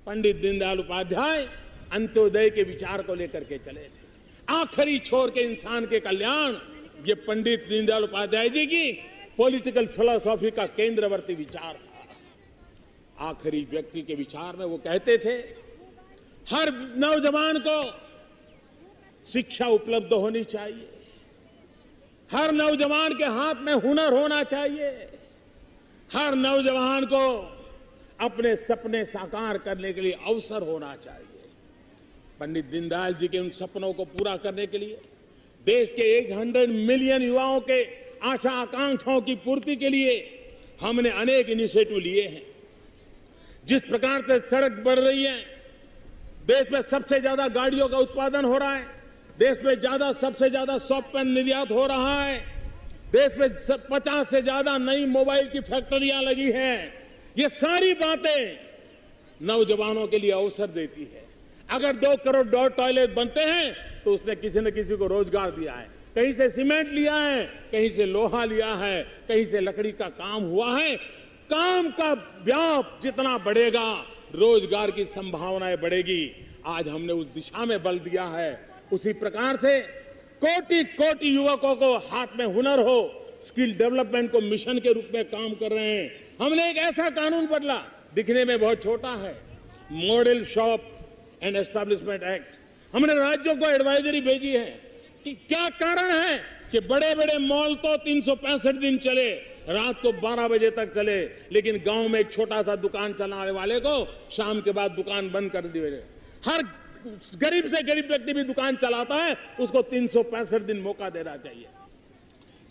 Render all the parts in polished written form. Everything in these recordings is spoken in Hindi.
पंडित दीनदयाल उपाध्याय अंत्योदय के विचार को लेकर के चले थे। आखिरी छोर के इंसान के कल्याण, ये पंडित दीनदयाल उपाध्याय जी की पॉलिटिकल फिलॉसफी का केंद्रवर्ती विचार था। आखिरी व्यक्ति के विचार में वो कहते थे, हर नौजवान को शिक्षा उपलब्ध होनी चाहिए, हर नौजवान के हाथ में हुनर होना चाहिए, हर नौजवान को अपने सपने साकार करने के लिए अवसर होना चाहिए। पंडित दीनदयाल जी के उन सपनों को पूरा करने के लिए, देश के 100 मिलियन युवाओं के आशा आकांक्षाओं की पूर्ति के लिए हमने अनेक इनिशिएटिव लिए हैं। जिस प्रकार से सड़क बढ़ रही है, देश में सबसे ज्यादा गाड़ियों का उत्पादन हो रहा है, देश में सबसे ज्यादा सॉफ्टवेयर निर्यात हो रहा है, देश में 50 से ज्यादा नई मोबाइल की फैक्ट्रियां लगी हैं। ये सारी बातें नौजवानों के लिए अवसर देती है। अगर 2 करोड़ टॉयलेट बनते हैं तो उसने किसी न किसी को रोजगार दिया है। कहीं से सीमेंट लिया है, कहीं से लोहा लिया है, कहीं से लकड़ी का काम हुआ है। काम का व्याप जितना बढ़ेगा, रोजगार की संभावनाएं बढ़ेगी। आज हमने उस दिशा में बल दिया है। उसी प्रकार से कोटि कोटि युवकों को हाथ में हुनर हो, स्किल डेवलपमेंट को मिशन के रूप में काम कर रहे हैं। हमने एक ऐसा कानून बदला, दिखने में बहुत छोटा है, model shop and establishment act. हमने राज्यों को एडवाइजरी भेजी है कि क्या कारण है कि बड़े बड़े मॉल तो 365 दिन चले, रात को 12 बजे तक चले, लेकिन गांव में एक छोटा सा दुकान चलाने वाले को शाम के बाद दुकान बंद कर दी। हर गरीब से गरीब व्यक्ति भी दुकान चलाता है, उसको 365 दिन मौका देना चाहिए।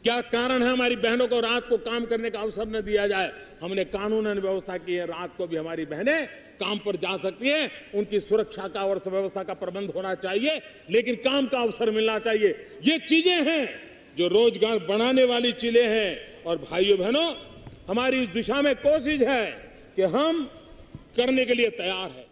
क्या कारण है हमारी बहनों को रात को काम करने का अवसर न दिया जाए? हमने कानूनन व्यवस्था की है, रात को भी हमारी बहनें काम पर जा सकती हैं। उनकी सुरक्षा का और व्यवस्था का प्रबंध होना चाहिए, लेकिन काम का अवसर मिलना चाहिए। ये चीजें हैं जो रोजगार बढ़ाने वाली चीजें हैं। और भाइयों बहनों, हमारी इस दिशा में कोशिश है कि हम करने के लिए तैयार हैं।